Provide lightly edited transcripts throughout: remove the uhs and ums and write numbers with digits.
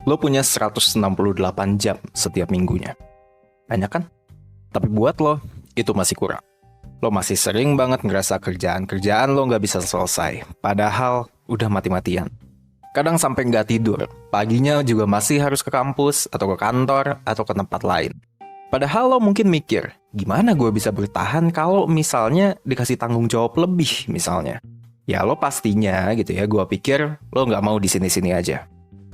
Lo punya 168 jam setiap minggunya. Banyak kan? Tapi buat lo, itu masih kurang. Lo masih sering banget ngerasa kerjaan lo nggak bisa selesai. Padahal udah mati-matian. Kadang sampai nggak tidur. Paginya juga masih harus ke kampus, atau ke kantor, atau ke tempat lain. Padahal lo mungkin mikir, gimana gue bisa bertahan kalau misalnya dikasih tanggung jawab lebih misalnya. Ya lo pastinya gitu ya, gue pikir lo nggak mau di sini-sini aja.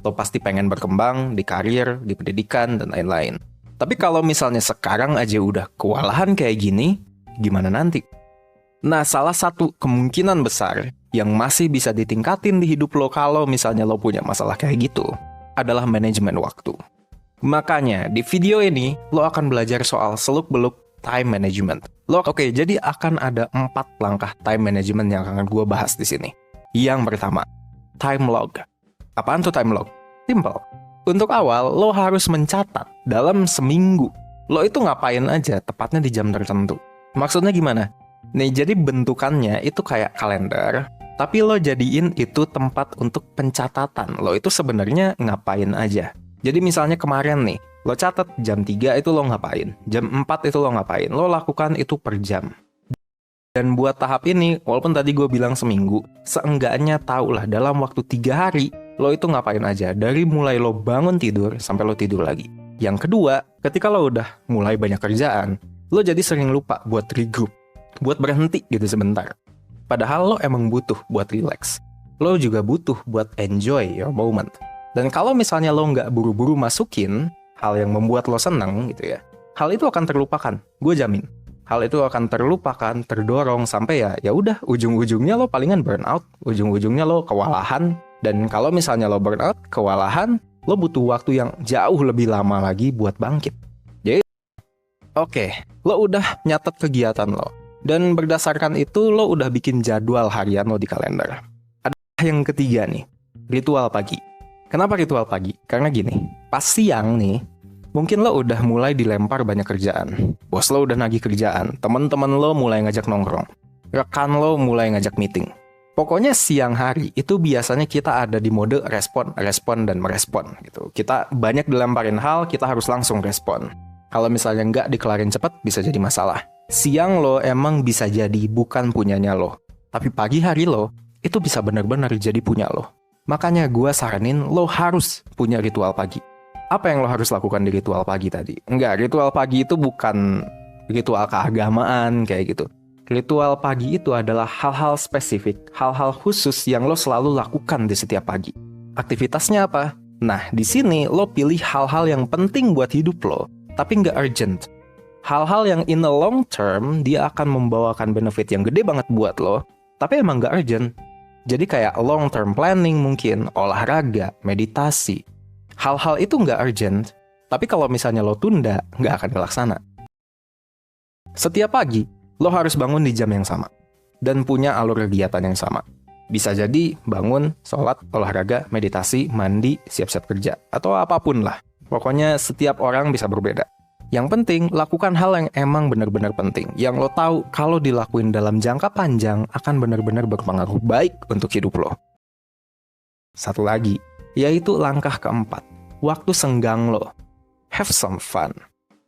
Lo pasti pengen berkembang di karir, di pendidikan, dan lain-lain. Tapi kalau misalnya sekarang aja udah kewalahan kayak gini, gimana nanti? Nah, salah satu kemungkinan besar yang masih bisa ditingkatin di hidup lo kalau misalnya lo punya masalah kayak gitu adalah manajemen waktu. Makanya, di video ini, lo akan belajar soal seluk-beluk time management. Oke, jadi akan ada 4 langkah time management yang akan gue bahas di sini. Yang pertama, time log. Apaan tuh time log? Simple. Untuk awal, lo harus mencatat dalam seminggu. Lo itu ngapain aja, tepatnya di jam tertentu. Maksudnya gimana? Nih, jadi bentukannya itu kayak kalender, tapi lo jadiin itu tempat untuk pencatatan. Lo itu sebenarnya ngapain aja. Jadi misalnya kemarin nih, lo catat jam 3 itu lo ngapain, jam 4 itu lo ngapain, lo lakukan itu per jam. Dan buat tahap ini, walaupun tadi gue bilang seminggu, seenggaknya tahulah dalam waktu 3 hari, lo itu ngapain aja, dari mulai lo bangun tidur sampai lo tidur lagi. Yang kedua, ketika lo udah mulai banyak kerjaan, lo jadi sering lupa buat regroup, buat berhenti gitu sebentar. Padahal lo emang butuh buat relax. Lo juga butuh buat enjoy your moment. Dan kalau misalnya lo nggak buru-buru masukin hal yang membuat lo senang gitu ya, hal itu akan terlupakan, gue jamin. Hal itu akan terlupakan, terdorong sampai ya udah ujung-ujungnya lo palingan burnout, ujung-ujungnya lo kewalahan. Dan kalau misalnya lo burnout, kewalahan, lo butuh waktu yang jauh lebih lama lagi buat bangkit. Jadi, oke, lo udah nyatet kegiatan lo. Dan berdasarkan itu, lo udah bikin jadwal harian lo di kalender. Ada yang ketiga nih, ritual pagi. Kenapa ritual pagi? Karena gini, pas siang nih, mungkin lo udah mulai dilempar banyak kerjaan. Bos lo udah nagih kerjaan, teman-teman lo mulai ngajak nongkrong, rekan lo mulai ngajak meeting. Pokoknya siang hari itu biasanya kita ada di mode respon, dan merespon gitu. Kita banyak dilemparin hal, kita harus langsung respon. Kalau misalnya nggak dikelarin cepat, bisa jadi masalah. Siang lo emang bisa jadi bukan punyanya lo. Tapi pagi hari lo, itu bisa benar-benar jadi punya lo. Makanya gue saranin lo harus punya ritual pagi. Apa yang lo harus lakukan di ritual pagi tadi? Enggak, ritual pagi itu bukan ritual keagamaan kayak gitu. Ritual pagi itu adalah hal-hal spesifik, hal-hal khusus yang lo selalu lakukan di setiap pagi. Aktivitasnya apa? Nah, di sini lo pilih hal-hal yang penting buat hidup lo, tapi nggak urgent. Hal-hal yang in the long term, dia akan membawakan benefit yang gede banget buat lo, tapi emang nggak urgent. Jadi kayak long term planning mungkin, olahraga, meditasi. Hal-hal itu nggak urgent, tapi kalau misalnya lo tunda, nggak akan dilaksana. Setiap pagi, lo harus bangun di jam yang sama, dan punya alur kegiatan yang sama. Bisa jadi bangun, sholat, olahraga, meditasi, mandi, siap-siap kerja, atau apapun lah. Pokoknya setiap orang bisa berbeda. Yang penting, lakukan hal yang emang benar-benar penting. Yang lo tahu kalau dilakuin dalam jangka panjang akan benar-benar berpengaruh baik untuk hidup lo. Satu lagi, yaitu langkah keempat. Waktu senggang lo. Have some fun.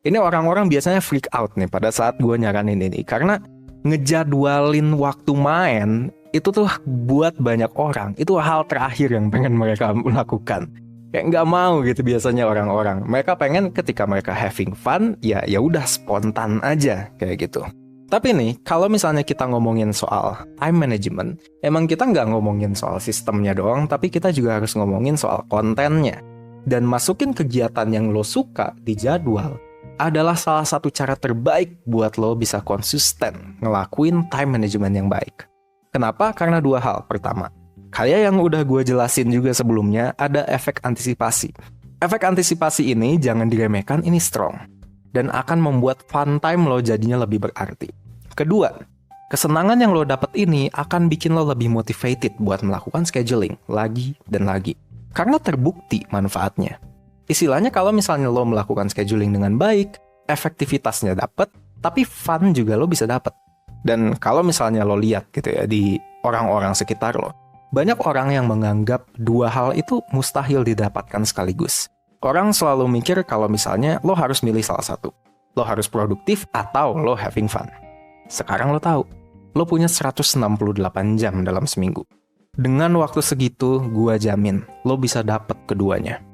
Ini orang-orang biasanya freak out nih pada saat gue nyaranin ini. Karena ngejadwalin waktu main, itu tuh buat banyak orang. Itu hal terakhir yang pengen mereka lakukan. Kayak nggak mau gitu biasanya orang-orang. Mereka pengen ketika mereka having fun, ya udah spontan aja kayak gitu. Tapi nih, kalau misalnya kita ngomongin soal time management, emang kita nggak ngomongin soal sistemnya doang, tapi kita juga harus ngomongin soal kontennya. Dan masukin kegiatan yang lo suka di jadwal adalah salah satu cara terbaik buat lo bisa konsisten ngelakuin time management yang baik. Kenapa? Karena 2 hal. Pertama, kayak yang udah gue jelasin juga sebelumnya, ada efek antisipasi. Efek antisipasi ini jangan diremehkan, ini strong. Dan akan membuat fun time lo jadinya lebih berarti. Kedua, kesenangan yang lo dapet ini akan bikin lo lebih motivated buat melakukan scheduling lagi dan lagi. Karena terbukti manfaatnya. Istilahnya kalau misalnya lo melakukan scheduling dengan baik, efektivitasnya dapet, tapi fun juga lo bisa dapet. Dan kalau misalnya lo lihat gitu ya di orang-orang sekitar lo, Banyak orang yang menganggap dua hal itu mustahil didapatkan sekaligus. Orang selalu mikir kalau misalnya lo harus milih salah satu. Lo harus produktif atau lo having fun. Sekarang lo tahu, lo punya 168 jam dalam seminggu. Dengan waktu segitu, gua jamin lo bisa dapet keduanya.